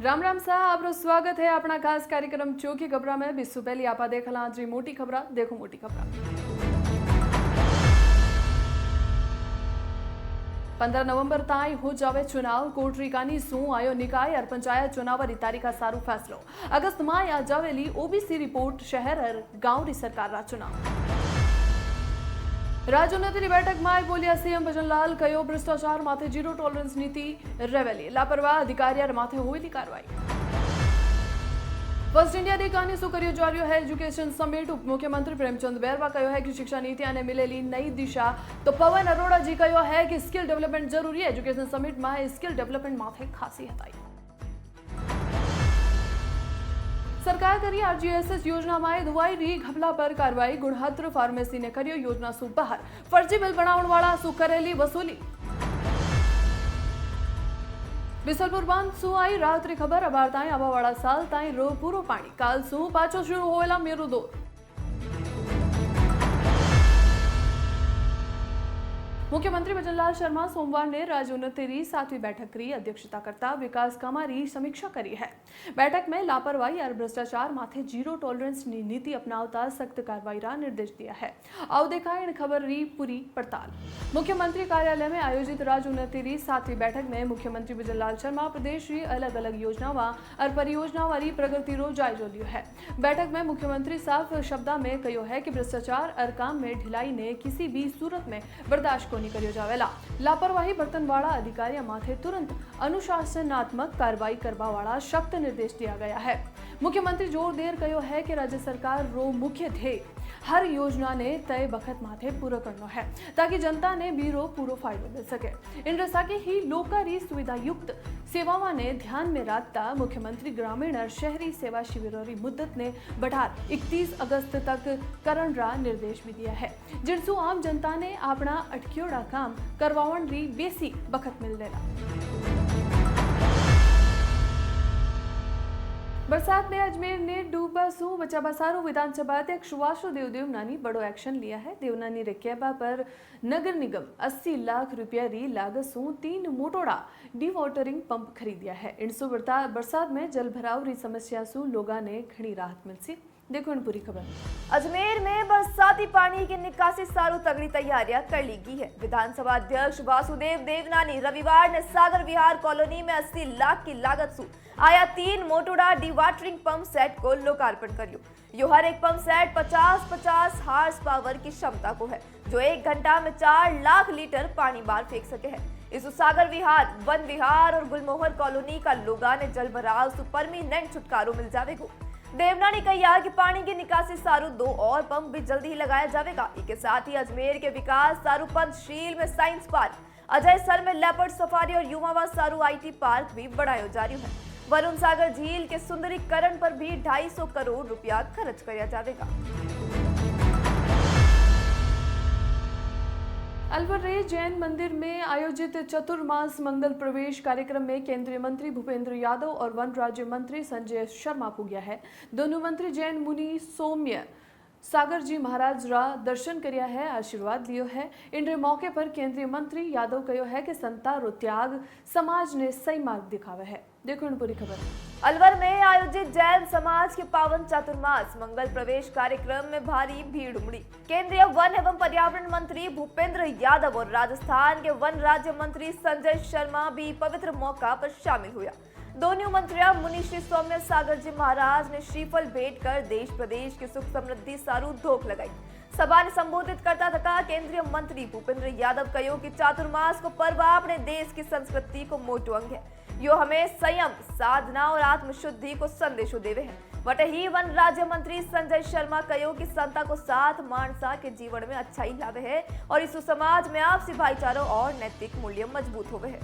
રામ રામ સાહેબ, આપનું સ્વાગત है આપણા ખાસ કાર્યક્રમ ચોકી ખબરા में। बिस्सू पहली आपा देखला आज मोटी खबरा। देखो मोटी खबरा। 15 नवंबर ताई हो जावे चुनाव। कोटरीकानी शू आयो निकाय और पंचायत चुनाव तारीखा सारू फैसलो। अगस्त में आ जावेली ओबीसी रिपोर्ट शहर और गांव री सरकार रा चुनाव। राज्योन्नति बैठक में बोलिया सीएम भजनलाल कहो भ्रष्टाचार माथे जीरो टॉलरेंस नीति रेवेली। लापरवाह अधिकारी माथे हुई कार्रवाई। फर्स्ट इंडिया डे कानी शू कर्यो जा रह्यो है एज्युकेशन समिट। उप मुख्यमंत्री प्रेमचंद बैरवा कहो है कि शिक्षा नीति ने मिलेली नई दिशा। तो पवन अरोड़ा जी कहो है कि स्किल डेवलपमेंट जरूरी है। एज्युकेशन समिट में स्किल डेवलपमेंट माथे खासी हताई। सरकार करी आरजीएसएस योजना में धुआई री घपला पर कार्रवाई। गुणहत्र फार्मेसी ने करियो योजना सु बहार। फर्जी बिल बनावण वाला सु करेली वसूली। बिसलपुर बांध सु आई रात री खबर। अबार ताई आवावाड़ा साल ताई रो पूरो पानी। काल सु पाछो शुरू होवेला मेरुदोर। मुख्यमंत्री भजनलाल शर्मा सोमवार ने राज्योन्नति री 7वीं बैठक की अध्यक्षता करता विकास कामा री समीक्षा करी है। बैठक में लापरवाही और भ्रष्टाचार माथे जीरो टॉलरेंस नीति अपनावता सख्त कार्रवाई रा निर्देश दिया है। आओ देखा इन खबर री पूरी पड़ताल। मुख्यमंत्री कार्यालय में आयोजित राज्योन्नति री 7वीं बैठक में मुख्यमंत्री भजनलाल शर्मा प्रदेश की अलग अलग योजनाओं और परियोजनाओं वाली प्रगति रो जायजो लियो है। बैठक में मुख्यमंत्री साफ शब्दा में कहो है कि भ्रष्टाचार और काम में ढिलाई ने किसी भी सूरत में बर्दाश्त नहीं करियो जावेला। लापरवाही बर्तन वाला अधिकारी माथे तुरंत अनुशासनात्मक कार्रवाई करवा वाला सख्त निर्देश दिया गया है। मुख्यमंत्री जोर देर कहो है कि राज्य सरकार रो मुख्य ध्येय हर योजना ने तय बखत माथे पूरा करना है ताकि जनता ने भी रो पूरो फायदो मिल सके। इन रसा के ही लोकारी सुविधा युक्त सेवाओं ने ध्यान में रखता मुख्यमंत्री ग्रामीण और शहरी सेवा शिविरों की मुद्दत ने बढ़ार 31 अगस्त तक करण रा निर्देश भी दिया है। जिनसु आम जनता ने अपना अटकियोड़ा काम करवावन री बेसी बखत मिल देला। बरसात में अजमेर ने डूबा सू बचा बसारो। विधानसभा अध्यक्ष वासुदेव देवनानी बड़ो एक्शन लिया है। देवनानी रे कहबा पर नगर निगम 80 लाख रुपया री लागत सू 3 मोटोड़ा डिवॉटरिंग पंप खरीदिया है। इनसु बरसात में जल भराव री समस्या सू लोगा ने घणी राहत मिलसी। देखो इन पूरी खबर। अजमेर में बरसाती पानी की निकासी सारू तगड़ी तैयारियां कर ली गई है। विधानसभा अध्यक्ष वासुदेव देवनानी रविवार ने सागर विहार कॉलोनी में 80 लाख की लागत से आया 3 मोटोड़ा डिवाटरिंग पंप सेट को लोकार्पण करियो। यो हर एक पंप सेट 50-50 हार्स पावर की क्षमता को है, जो 1 घंटा में 4 लाख लीटर पानी बाहर फेंक सके है। इस सागर विहार, वन विहार और गुलमोहर कॉलोनी का लोगा ने जल भराव से परमानेंट छुटकारो मिल जावेगो। देवना ने कहा कि पानी की निकासी सारू 2 और पंप भी जल्दी ही लगाया जाएगा। इसके साथ ही अजमेर के विकास सारू पंचशील में साइंस पार्क, अजय सर में लेपर्ड सफारी और युवावास सारू आईटी पार्क भी बढ़ाया जा रही है। वरुण सागर झील के सुंदरीकरण पर भी 250 करोड़ रुपया खर्च किया जाएगा। अलवर रे जैन मंदिर में आयोजित चतुर्मास मंगल प्रवेश कार्यक्रम में केंद्रीय मंत्री भूपेंद्र यादव और वन राज्य मंत्री संजय शर्मा पुग्या है। दोनों मंत्री जैन मुनि सौम्य सागर जी महाराज रा दर्शन करिया है, आशीर्वाद लियो है। इन मौके पर केंद्रीय मंत्री यादव कहो है कि संता रो त्याग समाज ने सही मार्ग दिखावे है। देखो इन पूरी खबर। अलवर में आयोजित जैन समाज के पावन चतुर्मास मंगल प्रवेश कार्यक्रम में भारी भीड़ उमड़ी। केंद्रीय वन एवं पर्यावरण मंत्री भूपेंद्र यादव और राजस्थान के वन राज्य मंत्री संजय शर्मा भी पवित्र मौका पर शामिल हुआ। दोनों मंत्रियों मुनि श्री सौम्य सागर जी महाराज ने श्रीफल भेंट कर देश प्रदेश की सुख समृद्धि सारू धोख लगाई। सभा ने संबोधित करता था केंद्रीय मंत्री भूपेंद्र यादव कहो कि चातुर्मास को पर्व अपने देश की संस्कृति को मोटो अंग है। यो हमें संयम, साधना और आत्मशुद्धि को संदेशो देवे है। वटे ही वन राज्य मंत्री संजय शर्मा कहो कि संता को साथ मानसा के जीवन में अच्छाई लावे है और इस समाज में आपसी भाईचारा और नैतिक मूल्य मजबूत होवे है।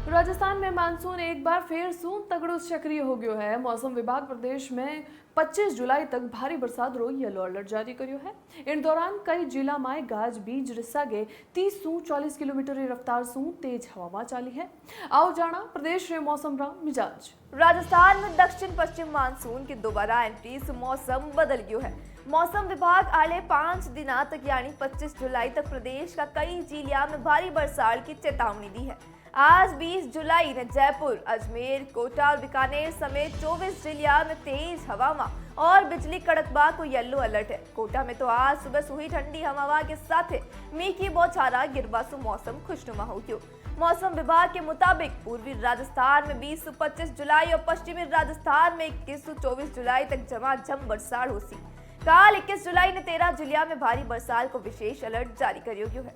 राजस्थान में मानसून एक बार फिर सू तगड़ो सक्रिय हो गयो है। मौसम विभाग प्रदेश में 25 जुलाई तक भारी बरसात रो येलो अलर्ट जारी करियो है। इन दौरान कई जिला में गाज बीज रिसागे 30 से 40 किलोमीटर की रफ्तार से तेज हवा चाली है। आओ जाना प्रदेश के मौसम रा मिजाज। राजस्थान में दक्षिण पश्चिम मानसून की दोबारा एंट्री से मौसम बदल गयो है। मौसम विभाग आले 5 दिनों तक यानी 25 जुलाई तक प्रदेश का कई जिलों में भारी बरसात की चेतावनी दी है। आज 20 जुलाई ने जयपुर, अजमेर, कोटा और बीकानेर समेत 24 जिलों में तेज हवा और बिजली कड़कबा को येलो अलर्ट है। कोटा में तो आज सुबह सुही ठंडी हवा के साथ मीह की बौछारें गिरवा से मौसम खुशनुमा हो गयो। मौसम विभाग के मुताबिक पूर्वी राजस्थान में 20 से 25 जुलाई और पश्चिमी राजस्थान में 21 से 24 जुलाई तक झमाझम बरसात होसी। काल 21 जुलाई ने 13 जिलों में भारी बरसात को विशेष अलर्ट जारी करियो गयो है।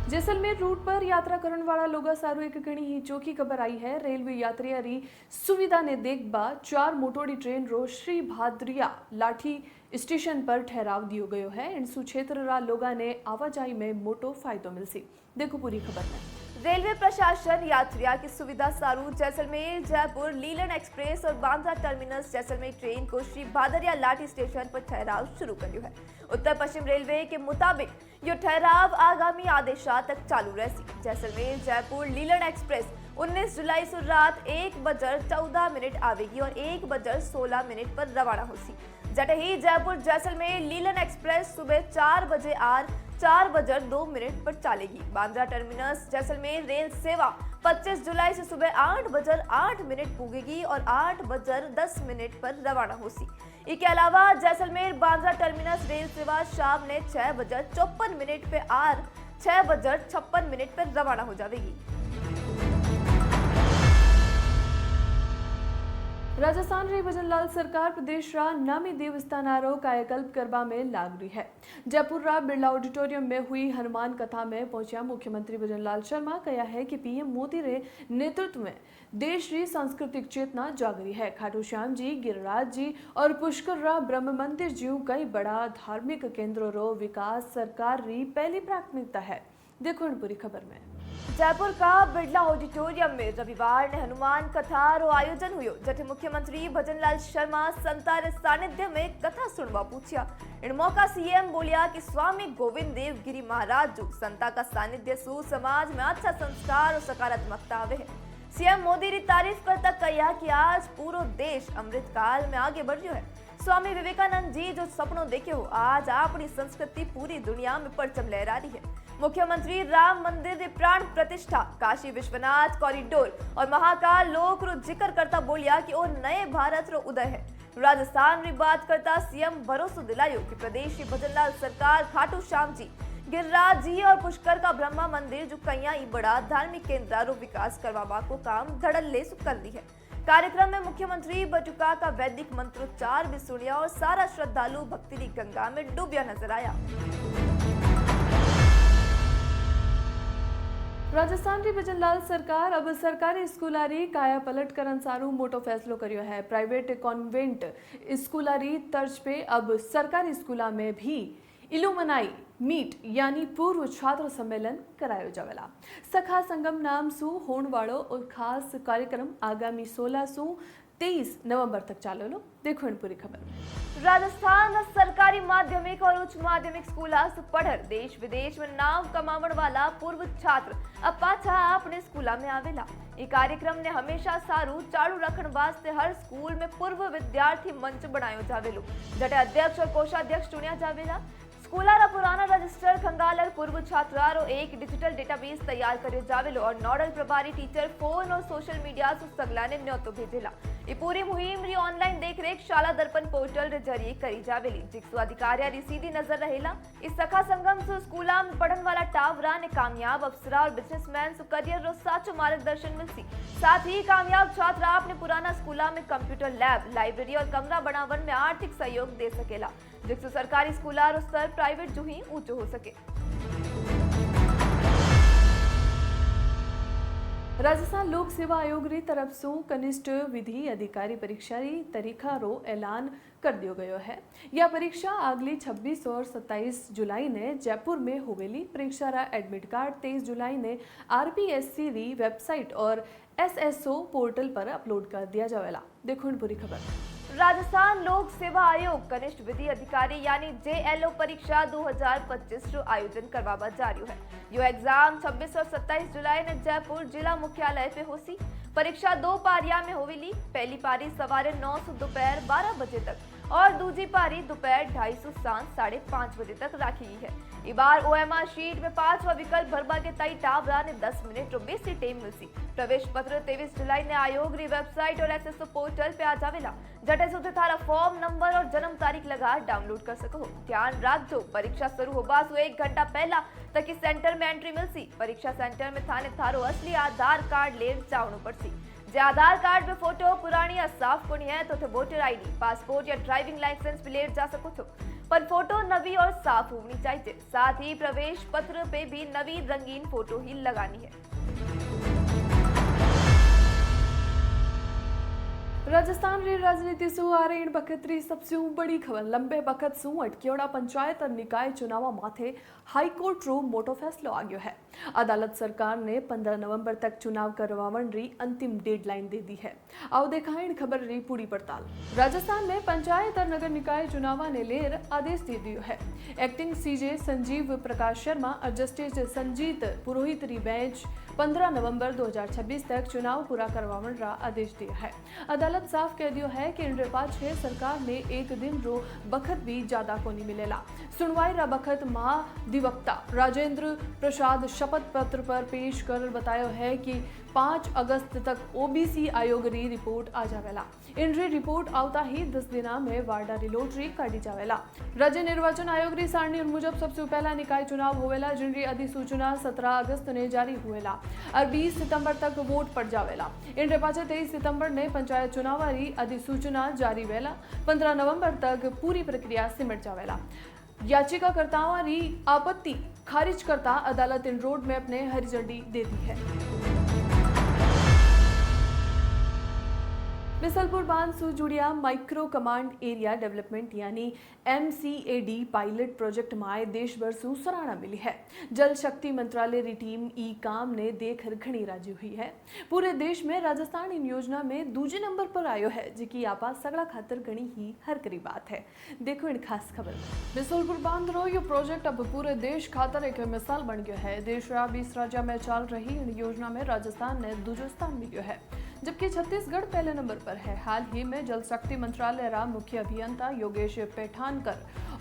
जैसलमेर रूट पर यात्रा करने वाला लोगा सारू एक घणी ही चोखी खबर आई है। रेलवे यात्रियों री सुविधा ने देखबा 4 मोटोड़ी ट्रेन रो श्री भादरिया लाठी स्टेशन पर ठहराव दियो गयो है। इन क्षेत्र रा लोगा ने आवाजाही में मोटो फायदो मिलसी। देखो पूरी खबर में। रेलवे प्रशासन यात्रियों की सुविधा सारू जैसलमेर जयपुर लीलन एक्सप्रेस और बांद्रा टर्मिनस जैसलमेर ट्रेन को श्री भादरिया लाठी स्टेशन पर ठहराव शुरू करियो है। उत्तर पश्चिम रेलवे के मुताबिक यो ठहराव आगामी आदेशा तक चालू रहसी। जैसलमेर जयपुर लीलन एक्सप्रेस 19 जुलाई से रात 1:14 आवेगी और 1:16 पर रवाना होसी। जटे ही जयपुर जैसलमेर लीलन एक्सप्रेस सुबह 4 बजे 4:02 पर चलेगी। बांद्रा टर्मिनस जैसलमेर रेल सेवा 25 जुलाई से सुबह 8:08 पूगेगी और 8:10 पर रवाना होसी। इसके अलावा जैसलमेर बांद्रा टर्मिनस रेल सेवा शाम ने 6:54 पे 6:56 पर रवाना हो जाएगी। राजस्थान री भजनलाल सरकार प्रदेश रा नामी देवस्थानारो कायाकल्प करवा में लाग रही है। जयपुर रा बिरला ऑडिटोरियम में हुई हनुमान कथा में पहुंचा मुख्यमंत्री भजनलाल शर्मा कहा है कि पीएम मोदी रे नेतृत्व में देश री सांस्कृतिक चेतना जागरी है। खाटू श्याम जी, गिरिराज जी और पुष्कर रा ब्रह्म मंदिर जी कई बड़ा धार्मिक केंद्रों रो विकास सरकार री पहली प्राथमिकता है। देखो इन पूरी खबर में। जयपुर का बिरला ऑडिटोरियम में रविवार ने हनुमान कथा रो आयोजन हुयो। जटे मुख्यमंत्री भजनलाल शर्मा संता रे सानिध्य में कथा सुनवा पूछिया। इन मौका सीएम बोलिया कि स्वामी गोविंद देव गिरी महाराज जो संता का सानिध्य सु समाज में अच्छा संस्कार और सकारात्मकता आवे है। सीएम मोदी री तारीफ करता कहा कि आज पूरा देश अमृत काल में आगे बढ़ रहा है। स्वामी विवेकानंद जी जो सपनों देखे हो आज अपनी संस्कृति पूरी दुनिया में परचम लहरा रही है। मुख्यमंत्री राम मंदिर रे प्राण प्रतिष्ठा, काशी विश्वनाथ कॉरिडोर और महाकाल लोक रो जिक्र करता बोलिया कि वो नए भारत रो उदय है। राजस्थान री बात करता सीएम भरोसा दिलायो कि प्रदेश की भजनलाल सरकार खाटू श्याम जी, गिरिराज जी और पुष्कर का ब्रह्मा मंदिर जो कईया बड़ा धार्मिक केंद्र रो विकास करवा को काम धड़ल्ले से कर दी है। कार्यक्रम में मुख्यमंत्री बटुका का वैदिक मंत्रोच्चार भी सुनिया और सारा श्रद्धालु भक्ति री गंगा में डूबिया नजर आया। राजस्थान की भजनलाल सरकार अब सरकारी स्कूलारी काया पलट करन सारू मोटो फैसलो करियो है। प्राइवेट कॉन्वेंट स्कूलारी तर्ज पे अब सरकारी स्कूला में भी इलुमनाई मीट यानी पूर्व छात्र सम्मेलन करायो जावेला। सखा संगम नाम सु होण वालो और खास कार्यक्रम आगामी 16 से 23 नवंबर तक चालेलो। देखो इन पूरी खबर। राजस्थान सरकारी माध्यमिक और उच्च माध्यमिक स्कूल से पढ़र देश विदेश में नाम कमावण वाला पूर्व छात्र अब पाछा अपने स्कूला में आवेला। ये कार्यक्रम ने हमेशा सारू चालू रखने वास्ते हर स्कूल में पूर्व विद्यार्थी मंच बनायो जावेलो। जटे अध्यक्ष और कोषाध्यक्ष चुनिया जावेला। स्कूलारा पुराना रजिस्टर खंगालर पूर्व छात्रारो एक डिजिटल डेटाबेस तैयार करियो जावेलो और नोडल प्रभारी टीचर फोन और सोशल मीडिया से सगला ने न्योतो भेजेला। ये पूरी मुहिम री ऑनलाइन देखरेख शाला दर्पण पोर्टल रे जरिए करी जावेली, जिक्सु अधिकारिया री सीधी नजर रहेला। इस सखा संगम से स्कूला में पढ़न वाला टावरा ने कामयाब अफसरा और बिजनेसमैन सु करियर रो साचो मार्गदर्शन मिलसी। साथ ही कामयाब छात्रा अपने पुराना स्कूला में कंप्यूटर लैब, लाइब्रेरी और कमरा बनावन में आर्थिक सहयोग दे सकेला, जिससे सरकारी स्कूला रो स्तर प्राइवेट जो ही ऊंचो हो सके। राजस्थान लोक सेवा आयोग री तरफ से कनिष्ठ विधि अधिकारी परीक्षा री तारीखा रो ऐलान कर दियो गयो है। यह परीक्षा अगली 26 और 27 जुलाई ने जयपुर में होवेली। परीक्षा रा एडमिट कार्ड 23 जुलाई ने आरपीएससी री वेबसाइट और एसएसओ पोर्टल पर अपलोड कर दिया जावेला। देखो इन पूरी खबर। राजस्थान लोक सेवा आयोग कनिष्ठ विधि अधिकारी यानी जेएलओ परीक्षा 2025 रो आयोजन करवावा जा रही है। यो एग्जाम 26 और 27 जुलाई ने जयपुर जिला मुख्यालय पे होसी। परीक्षा 2 पारियां में होवेली। पहली पारी सवारे 9 से दोपहर 12 बजे तक और दूसरी पारी दोपहर 2:30 सांझ 5:30 बजे तक राखी गई है। इस बार OMR शीट में 5वां विकल्प भरवा के तई टावरा ने 10 मिनट और 20 टाइम मिलसी। प्रवेश पत्र 23 जुलाई ने आयोग री वेबसाइट और SSO पोर्टल पे आ जावेला, जटे सुधे थारा फॉर्म नंबर और जन्म तारीख लगा डाउनलोड कर सको। ध्यान रखो, परीक्षा शुरू होबा से 1 घंटा पहला तक इस सेंटर में एंट्री मिलसी। परीक्षा सेंटर में थाने थारो असली आधार कार्ड ले जावनो पड़सी। जे आधार कार्ड में फोटो पुरानी या साफ कोनी है तो वोटर ID, पासपोर्ट या ड्राइविंग लाइसेंस भी ले जा सको छो, पर फोटो नवी और साफ होनी चाहिए। साथ ही प्रवेश पत्र पे भी नवी रंगीन फोटो ही लगानी है। राजस्थान री राजनीति सु आ रही बखत री सबसे बड़ी खबर। लंबे बखत सु अटकियोड़ा पंचायत और निकाय चुनाव माथे हाईकोर्ट रो मोटो फैसलो आ गयो है। अदालत सरकार ने 15 नवंबर तक चुनाव करवावन री अंतिम डेडलाइन दे दी है। आओ देखा इन खबर री पूरी पड़ताल। राजस्थान में पंचायत और नगर निकाय चुनाव ने लेर आदेश दे दियो है। एक्टिंग CJ संजीव प्रकाश शर्मा और जस्टिस संजीत पुरोहित री बेंच 15 नवंबर 2026 तक चुनाव पूरा करवावन रा आदेश दिया है। अदालत साफ कह दियो है कि इन पाछे सरकार ने एक दिन रो बखत भी ज्यादा को नहीं मिलेला। सुनवाई रा बखत महाधिवक्ता राजेंद्र प्रसाद शपथ पत्र पर पेश कर बतायो है कि 5 अगस्त तक OBC आयोग री रिपोर्ट आ जावेला। इन री रिपोर्ट आवता ही 10 दिना में वार्डा री लॉटरी काटी जावेला। राज्य निर्वाचन आयोग री सारणी मुजब सबसे पहला निकाय चुनाव होवेला, जिन री अधिसूचना 17 अगस्त ने जारी हुएला और 20 सितंबर तक वोट पड़ जावेला। इन रे पाछे 23 सितंबर ने पंचायत चुनाव री अधिसूचना जारी वेला। 15 नवंबर तक पूरी प्रक्रिया सिमट जावेला। याचिकाकर्ताओं री आपत्ति खारिज करता अदालत इन रोड मैप ने हरी झंडी दे दी है। बिसलपुर बांध सु जुड़िया माइक्रो कमांड एरिया डेवलपमेंट यानी MCAD पायलट प्रोजेक्ट में देश भर सु सराहना मिली है। जल शक्ति मंत्रालय री टीम ई काम ने देख घनी राजी हुई है। पूरे देश में राजस्थान इन योजना में दूजे नंबर पर आयो है, जिकी आपा सगड़ा खातर घनी ही हर करी बात है। देखो इन खास खबर। बिसलपुर बांध रो यो प्रोजेक्ट अब पूरे देश खातर एक मिसाल बन गया है। देश रा 20 राज्य में चल रही इन योजना में राजस्थान ने दूजो स्थान मिलियो है, जबकि छत्तीसगढ़ पहले नंबर पर है। हाल ही में जल शक्ति मंत्रालय रा मुख्य अभियंता योगेश पेठानकर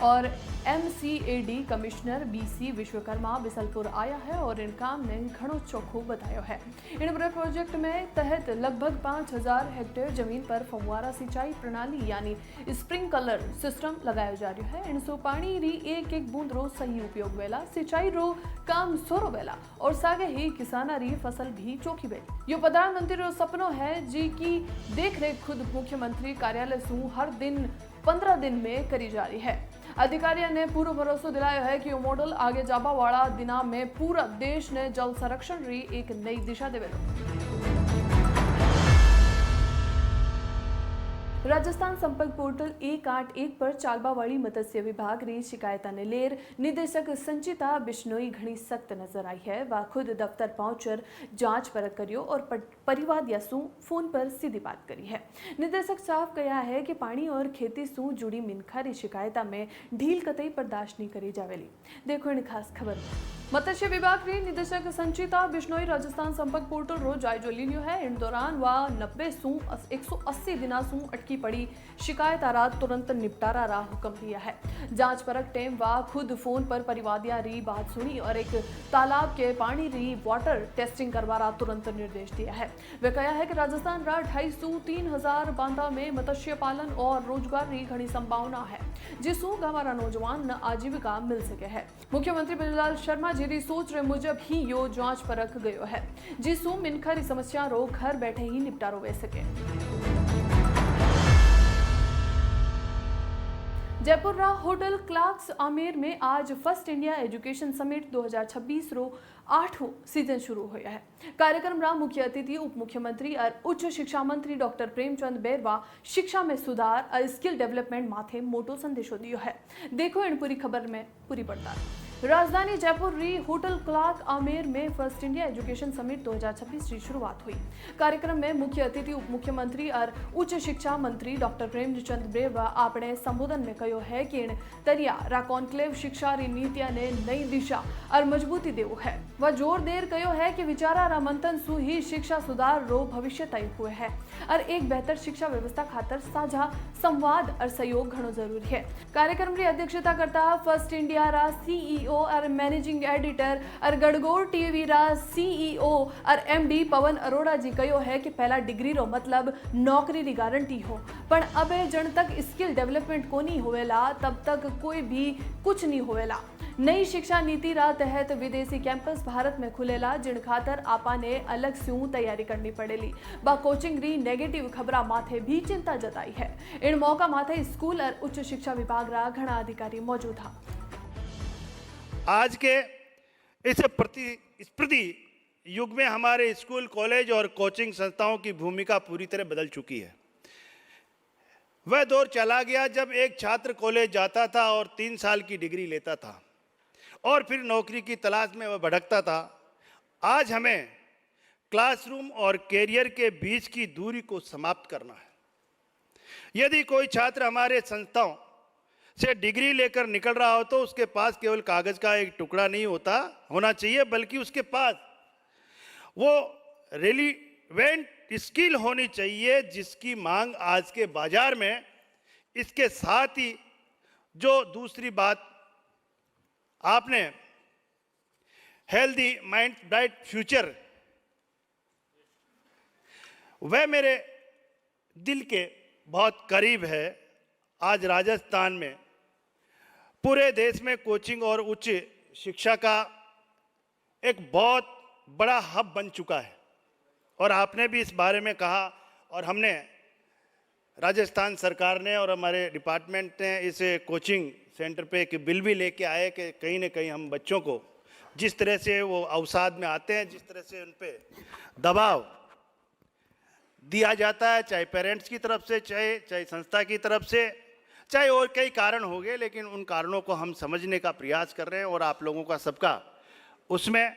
और MCAD commissioner BC Vishwakarma Bisalpur आया है और इन काम ने घणो चोखो बतायो है। इन पूरे प्रोजेक्ट में तहत लगभग 5000 हेक्टेयर जमीन पर फव्वारा सिंचाई प्रणाली यानी स्प्रिंकलर सिस्टम लगायो जा रही है। इन सो पानी री एक एक बूंद रो सही उपयोग वेला, सिंचाई रो काम सोरो वेला और सागे ही किसाना री फसल भी चोखी वेली। यो प्रधानमंत्री रो सपनो है, जी की देख रेख खुद मुख्यमंत्री कार्यालय सु हर दिन 15 दिन में करी जा रही है। अधिकारियों ने पूरा भरोसा दिलाया है कि वो मॉडल आगे जाबा वाला दिना में पूरा देश ने जल संरक्षण री एक नई दिशा देवेलो। राजस्थान संपर्क पोर्टल 181 पर चालबावाड़ी मत्स्य विभाग री शिकायता ने लेर निदेशक संचिता बिश्नोई घनी सख्त नजर आई है। वह खुद दफ्तर पहुंचकर जांच परख करियो और परिवाद या सु फोन पर सीधी बात करी है। निदेशक साफ कहा है कि पानी और खेती सु जुड़ी मिनखा री शिकायता में ढील कतई बर्दाश्त नहीं करी जावेली। देखो इन खास खबर। मत्स्य विभाग री निदेशक संचिता बिश्नोई राजस्थान संपर्क पोर्टल रो जायजो लियो है। इन दौरान वह 90 सु 180 दिना सु अटकी पड़ी शिकायत आरा तुरंत निपटारा रा हुक्म दिया है। जांच परख टेम वह खुद फोन पर परिवादिया री बात सुनी और एक तालाब के पानी री वाटर टेस्टिंग करवारा तुरंत निर्देश दिया है। वे कहा है कि राजस्थान रा 250 सु 3000 बांधा में मत्स्य पालन और रोजगार री घनी संभावना है, जिसू हमारा नौजवान न आजीविका मिल सके है। मुख्यमंत्री बृजलाल शर्मा जी सोच रे मुजब ही यो जांच परख गयो है, जिसू मिनखा री समस्या रो घर बैठे ही निपटारो वे सके। जयपुर रा होटल क्लार्क्स आमेर में आज फर्स्ट इंडिया एजुकेशन समिट 2026 रो 8वां सीजन शुरू होया है। कार्यक्रम रा मुख्य अतिथि उप मुख्यमंत्री और उच्च शिक्षा मंत्री डॉक्टर प्रेमचंद बैरवा शिक्षा में सुधार और स्किल डेवलपमेंट माथे मोटो संदेशो दियो है। देखो इन पूरी खबर में पूरी पड़ताल। राजधानी जयपुर री होटल क्लार्क आमेर में फर्स्ट इंडिया एजुकेशन समिट 2026 की शुरुआत हुई। कार्यक्रम में मुख्य अतिथि उप मुख्यमंत्री और उच्च शिक्षा मंत्री डॉक्टर प्रेमचंद बैरवा अपने संबोधन में कहो है कि इन तरिया रा कॉन्क्लेव शिक्षा री नीतियां ने नई दिशा और मजबूती देव है। वह जोर देर कयो है कि विचारारा मंथन सु ही शिक्षा सुधार रो भविष्य तय हुए है और एक बेहतर शिक्षा व्यवस्था खातर साझा संवाद और सहयोग घणो जरूरी है। कार्यक्रम की अध्यक्षता करता फर्स्ट इंडिया रा सीईओ और मैनेजिंग एडिटर और गणगौर टीवी रा सीईओ और एमडी पवन अरोड़ा जी कयो है कि पहला डिग्री रो मतलब नौकरी री गारंटी हो, पर अब जन तक स्किल डेवलपमेंट को नहीं होवेला तब तक कोई भी कुछ नहीं होवेला। नई शिक्षा नीति रा तहत विदेशी कैंपस भारत में खुलेला, जिन खातर आपा ने अलग से तैयारी करनी पड़ेली। बा कोचिंग री नेगेटिव खबरा माथे भी चिंता जताई है। इन मौका माथे स्कूल और उच्च शिक्षा विभाग रा घना अधिकारी मौजूद था। आज के इस प्रतिस्पर्धी युग में हमारे स्कूल, कॉलेज और कोचिंग संस्थाओं की भूमिका पूरी तरह बदल चुकी है। वह दौर चला गया जब एक छात्र कॉलेज जाता था और 3 साल की डिग्री लेता था और फिर नौकरी की तलाश में वह भटकता था। आज हमें क्लासरूम और कैरियर के बीच की दूरी को समाप्त करना है। यदि कोई छात्र हमारे संस्थाओं से डिग्री लेकर निकल रहा हो तो उसके पास केवल कागज का एक टुकड़ा नहीं होना चाहिए, बल्कि उसके पास वो रेलिवेंट स्किल होनी चाहिए जिसकी मांग आज के बाजार में। इसके साथ ही जो दूसरी बात आपने हेल्दी माइंड ब्राइट फ्यूचर, वह मेरे दिल के बहुत करीब है। आज राजस्थान में पूरे देश में कोचिंग और उच्च शिक्षा का एक बहुत बड़ा हब बन चुका है और आपने भी इस बारे में कहा और हमने राजस्थान सरकार ने और हमारे डिपार्टमेंट ने इस कोचिंग सेंटर पे एक बिल भी लेके आए कि कहीं ना कहीं हम बच्चों को जिस तरह से वो अवसाद में आते हैं, जिस तरह से उन पे दबाव दिया जाता है, चाहे पेरेंट्स की तरफ से, चाहे संस्था की तरफ से, चाहे और कई कारण हो गए, लेकिन उन कारणों को हम समझने का प्रयास कर रहे हैं और आप लोगों का सबका उसमें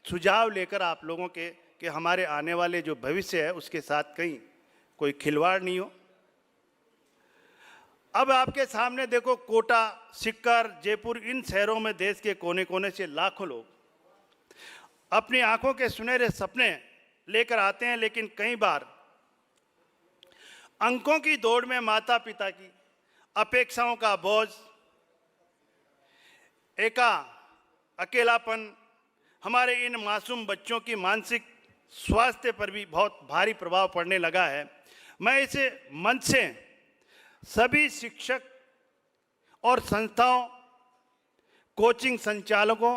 सुझाव लेकर आप लोगों के कि हमारे आने वाले जो भविष्य है उसके साथ कहीं कोई खिलवाड़ नहीं हो। अब आपके सामने देखो, कोटा, सिक्कर, जयपुर, इन शहरों में देश के कोने कोने से लाखों लोग अपनी आंखों के सुनहरे सपने लेकर आते हैं, लेकिन कई बार अंकों की दौड़ में माता पिता की अपेक्षाओं का बोझ, अकेलापन हमारे इन मासूम बच्चों की मानसिक स्वास्थ्य पर भी बहुत भारी प्रभाव पड़ने लगा है। मैं इस मंच से सभी शिक्षक और संस्थाओं, कोचिंग संचालकों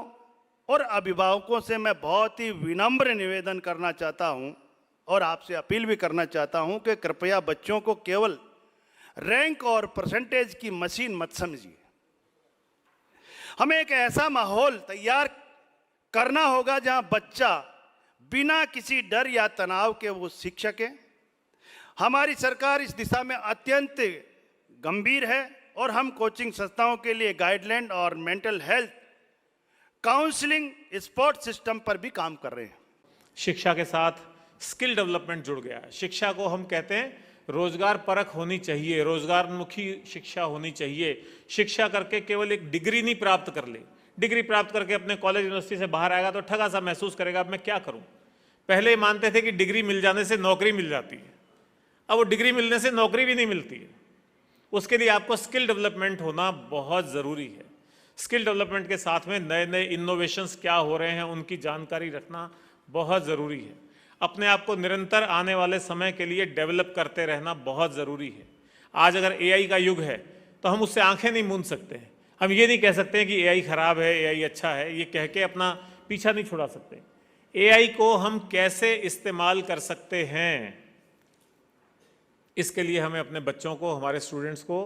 और अभिभावकों से मैं बहुत ही विनम्र निवेदन करना चाहता हूं और आपसे अपील भी करना चाहता हूं कि कृपया बच्चों को केवल रैंक और परसेंटेज की मशीन मत समझिए। हमें एक ऐसा माहौल तैयार करना होगा जहां बच्चा बिना किसी डर या तनाव के वो सीख सके। हमारी सरकार इस दिशा में अत्यंत गंभीर है और हम कोचिंग संस्थाओं के लिए गाइडलाइन और mental health counselling support system पर भी काम कर रहे हैं। शिक्षा के साथ स्किल डेवलपमेंट जुड़ गया है। शिक्षा को हम कहते हैं रोजगार परख होनी चाहिए, रोजगारमुखी शिक्षा होनी चाहिए। शिक्षा करके केवल एक डिग्री नहीं प्राप्त कर ले, डिग्री प्राप्त करके अपने कॉलेज यूनिवर्सिटी से बाहर आएगा तो ठगा सा महसूस करेगा, अब मैं क्या करूं। पहले मानते थे कि डिग्री मिल जाने से नौकरी मिल जाती है, अब वो डिग्री मिलने से नौकरी भी नहीं मिलती है। उसके लिए आपको स्किल डेवलपमेंट होना बहुत ज़रूरी है। स्किल डेवलपमेंट के साथ में नए नए इनोवेशंस क्या हो रहे हैं उनकी जानकारी रखना बहुत ज़रूरी है। अपने आप को निरंतर आने वाले समय के लिए डेवलप करते रहना बहुत ज़रूरी है। आज अगर एआई का युग है तो हम उससे आंखें नहीं मूंद सकते हैं। हम ये नहीं कह सकते हैं कि एआई खराब है, एआई अच्छा है, ये कह के अपना पीछा नहीं छुड़ा सकते। एआई को हम कैसे इस्तेमाल कर सकते हैं, इसके लिए हमें अपने बच्चों को, हमारे स्टूडेंट्स को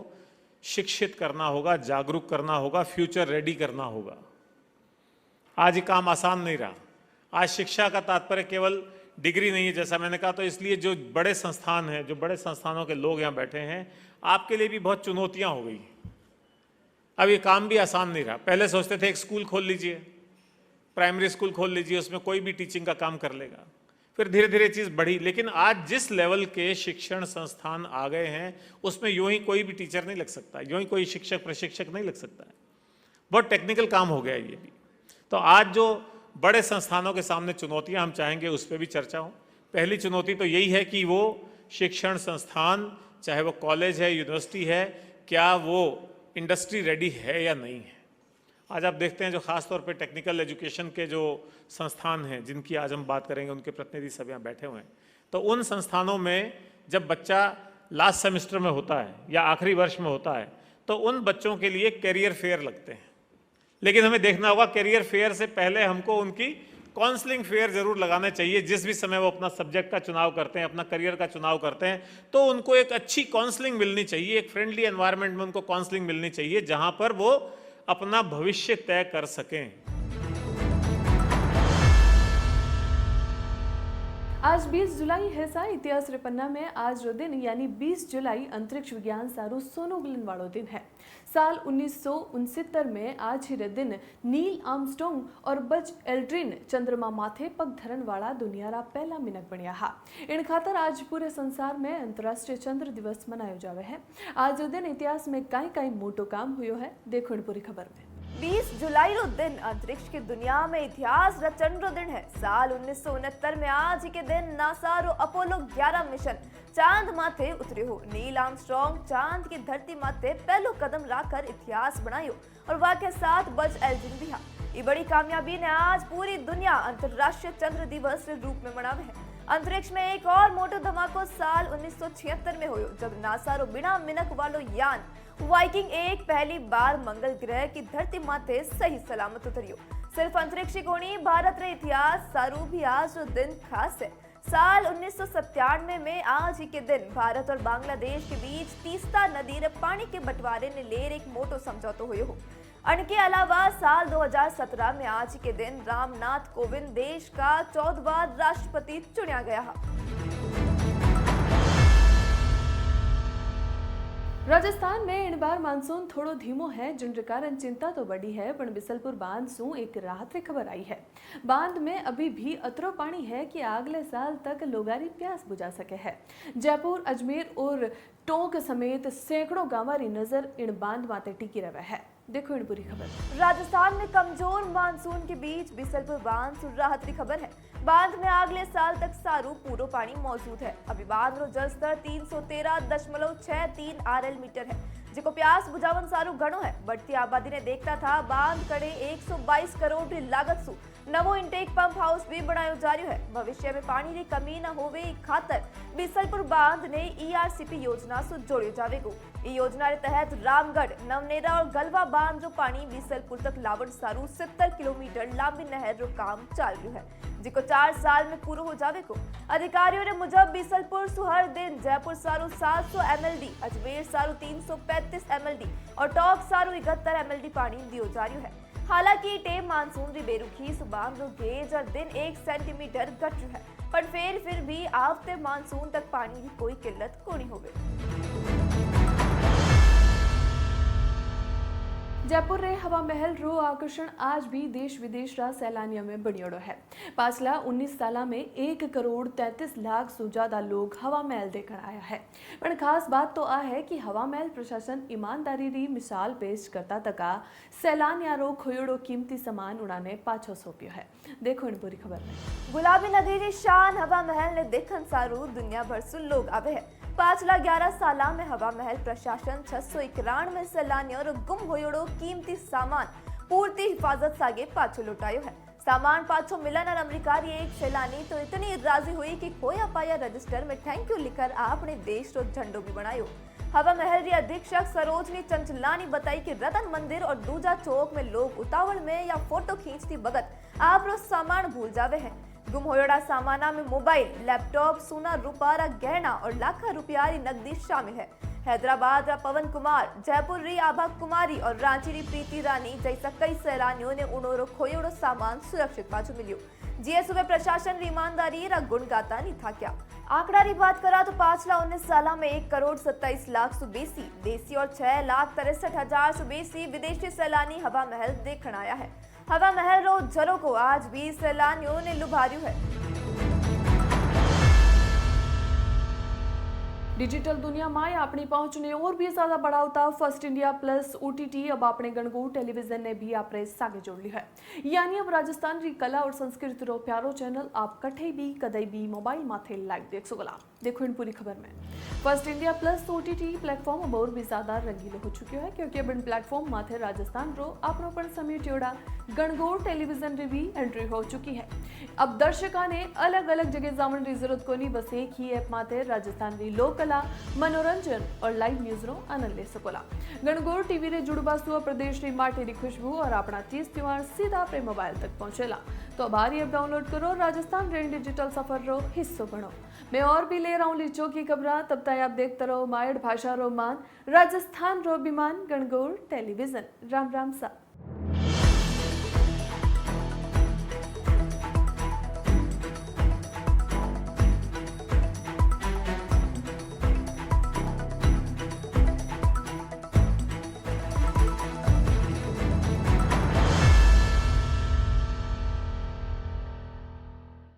शिक्षित करना होगा, जागरूक करना होगा, फ्यूचर रेडी करना होगा। आज ये काम आसान नहीं रहा। आज शिक्षा का तात्पर्य केवल डिग्री नहीं है, जैसा मैंने कहा। तो इसलिए जो बड़े संस्थान हैं, जो बड़े संस्थानों के लोग यहाँ बैठे हैं, आपके लिए भी बहुत चुनौतियाँ हो गई। अब ये काम भी आसान नहीं रहा। पहले सोचते थे एक स्कूल खोल लीजिए, प्राइमरी स्कूल खोल लीजिए, उसमें कोई भी टीचिंग का काम कर लेगा। फिर धीरे धीरे चीज़ बढ़ी, लेकिन आज जिस लेवल के शिक्षण संस्थान आ गए हैं उसमें यूं ही कोई भी टीचर नहीं लग सकता, यूं ही कोई शिक्षक प्रशिक्षक नहीं लग सकता है। बहुत टेक्निकल काम हो गया है ये भी। तो आज जो बड़े संस्थानों के सामने चुनौतियां हम चाहेंगे उस पर भी चर्चा हो। पहली चुनौती तो यही है कि वो शिक्षण संस्थान, चाहे वो कॉलेज है, यूनिवर्सिटी है, क्या वो इंडस्ट्री रेडी है या नहीं है। आज आप देखते हैं जो खास तौर पे टेक्निकल एजुकेशन के जो संस्थान हैं जिनकी आज हम बात करेंगे, उनके प्रतिनिधि सब यहाँ बैठे हुए हैं, तो उन संस्थानों में जब बच्चा लास्ट सेमेस्टर में होता है या आखिरी वर्ष में होता है तो उन बच्चों के लिए कैरियर फेयर लगते हैं। लेकिन हमें देखना होगा कैरियर फेयर से पहले हमको उनकी काउंसलिंग फेयर जरूर लगाने चाहिए। जिस भी समय वो अपना सब्जेक्ट का चुनाव करते हैं, अपना करियर का चुनाव करते हैं, तो उनको एक अच्छी काउंसलिंग मिलनी चाहिए, एक फ्रेंडली एनवायरनमेंट में उनको काउंसलिंग मिलनी चाहिए जहां पर वो अपना भविष्य तय कर सकें। आज 20 जुलाई है सा इतिहास रे पन्ना में आज रो दिन यानी 20 जुलाई अंतरिक्ष विज्ञान सारू सोनो गिलन वालो दिन है। साल 1969 में आज ही रे दिन नील आर्मस्ट्रॉन्ग और बज एल्ड्रिन चंद्रमा माथे पग धरण वाला दुनिया रा पहला मिनक बनिया हा। इन खातर आज पूरे संसार में अंतर्राष्ट्रीय चंद्र दिवस मनायो जावे है। आज रो दिन इतिहास में काई मोटो काम हुयो है, देखो इन पूरी खबर में। 20 जुलाई रो दिन अंतरिक्ष की दुनिया में इतिहास रचन रो दिन है। साल 1969 में आज ही के दिन नासा रो अपोलो 11 मिशन चांद माथे उतरे हो। नील आर्मस्ट्रॉन्ग चांद की धरती माथे पहलो कदम रखकर इतिहास बनायो और वाके साथ बज एल्ड्रिन भी हा। ये बड़ी कामयाबी ने आज पूरी दुनिया अंतर्राष्ट्रीय चंद्र दिवस के रूप में मनावे है। अंतरिक्ष में एक और मोटो धमाको साल 1976 में हुयो जब नासा रो बिना मिनक वालो यान वाइकिंग 1 पहली बार मंगल ग्रह की धरती माथे सही सलामत उतरियो। सिर्फ अंतरिक्षी कोणी भारत रे इतिहास सारू भी आज रो दिन खास है। साल 1997 में आज ही के दिन भारत और बांग्लादेश के बीच तीस्ता नदी रे पानी के बंटवारे ने लेर एक मोटो समझौतो हुयो हो। इनके अलावा साल 2017 में आज ही के दिन रामनाथ कोविंद देश का 14वां राष्ट्रपति चुना गया है। राजस्थान में इन बार मानसून थोड़ो धीमो है, जिन कारण चिंता तो बड़ी है, पर बिसलपुर बांध सु एक राहत की खबर आई है। बांध में अभी भी अतरो पानी है कि अगले साल तक लोगारी प्यास बुझा सके है। जयपुर, अजमेर और टोंक समेत सैकड़ों गांवारी नजर इन बांध माते टिकी रहे है। देखो इन पूरी खबर। राजस्थान में कमजोर मानसून के बीच बिसलपुर बांध से राहत की खबर है। बांध में अगले साल तक सारू पूरो पानी मौजूद है। अभी बांध रो जल स्तर 313.63 RL मीटर है, जिको प्यास बुझावन सारू घणो है। बढ़ती आबादी ने देखता था बांध कड़े 122 करोड़ की लागत सु नवो इंटेक पंप हाउस भी बनायो जा रह्यो है। भविष्य में पानी की कमी न होवे खातर बिसलपुर बांध ने ERCP योजना से जोड़ियो जावेगो। ई योजना के तहत रामगढ़, नवनेरा और गलवा बांध जो पानी बिसलपुर तक लावण सारू 70 किलोमीटर लंबी नहर रो काम चल रह्यो है, जिको 4 साल में पूरा हो जावेगो। अधिकारियों ने मुजब बिसलपुर सु हर दिन जयपुर सारू 700 MLD, अजमेर सारू 335 MLD और टोंक सारू 71 MLD पानी दियो जा रह्यो है। हालांकि टेम मानसून री बेरुखी सुबाह रो गेज और दिन 1 सेंटीमीटर घट रह्यो है, पर फिर भी आवते मानसून तक पानी की कोई किल्लत कोनी होवे। जयपुर रे हवा महल रो आकर्षण आज भी देश विदेश रा सैलानियों में बनियोड़ो है। पाछला 19 साल में 1 करोड़ 33 लाख से ज्यादा लोग हवा महल देखकर आया है। पर खास बात तो आ है कि हवा महल प्रशासन ईमानदारी री मिसाल पेश करता तका सैलानिया रो खोयोड़ो कीमती सामान उड़ाने पाछो सौंप्यो है। देखो इन पूरी खबर में। गुलाबी नगरी री शान हवा महल ने देखन सारू दुनिया भर से लोग आवे है। पाछला 11 साल में हवा महल प्रशासन 691 सैलानियों और गुम होयोड़ो कीमती सामान पूर्ति हिफाजत सागे पाछो लुटायो है। सामान पाछो मिलन और अमेरिका री एक सैलानी तो इतनी राजी हुई कि खोया पाया रजिस्टर में थैंक यू लिखकर अपने देश रो झंडो भी बनायो। हवा महल री अधीक्षक सरोजनी चंचलानी बताई कि रतन मंदिर और दूजा चौक में लोग उतावल में या फोटो खींचती बगत आप रो सामान भूल जावे हैं। गुम होयोड़ा सामाना में मोबाइल, लैपटॉप, सोना, रूपा, गहना और लाखों रुपया री नकदी शामिल है। हैदराबाद रा पवन कुमार, जयपुर री आभा कुमारी और रांची री प्रीति रानी जैसा कई सैलानियों ने उनोरो खोयोड़ो सामान सुरक्षित पाछो मिलियो। जीएसओ प्रशासन री ईमानदारी रा गुण गाता नहीं था क्या। आंकड़ा री बात करा तो पाछला 19 साल में 1 करोड़ 27 लाख से बेसी देसी और 6 लाख 63 हजार से बेसी विदेशी सैलानी हवा महल देखने आया है। हवा महल रो जरो को आज भी सैलानियों ने लुभार्यो है। डिजिटल दुनिया में अपनी पहुंच ने और भी ज्यादा बढ़ावता फर्स्ट इंडिया प्लस OTT अब अपने गणगौर टेलीविजन ने भी आपरे सागे जोड़ ली है। यानी अब राजस्थान की कला और संस्कृति रो प्यारो चैनल आप कठे भी कदई भी मोबाइल माथे लाइव देख सकोला। देखो इन पूरी खबर में first India plus OTT platform अब और भी ज्यादा रंगीलो हो चुके है, क्योंकि अब इन प्लेटफॉर्म माथे राजस्थान रो अपनो पण समेटियोड़ा गणगौर टेलीविजन री भी एंट्री हो चुकी है। अब दर्शका ने अलग अलग जगह जावन की जरूरत को नहीं, बस एक ही ऐप माथे राजस्थान री लोक कला, मनोरंजन और लाइव न्यूज रो आनंद ले सकोला। गणगौर टीवी रे जुड़बासु प्रदेश री माटी री खुशबू और अपना तीज त्योहार सीधा अपने मोबाइल तक पहुंचेला। तो अब आ ऐप डाउनलोड करो, राजस्थान रे डिजिटल सफर रो हिस्सो बनो। मैं और भी ले रहा हूँ लीचो की खबर, तब तक आप देखते रहो मायड़ भाषा रो मान, राजस्थान रो अभिमान, गणगौर टेलीविजन। राम राम सा।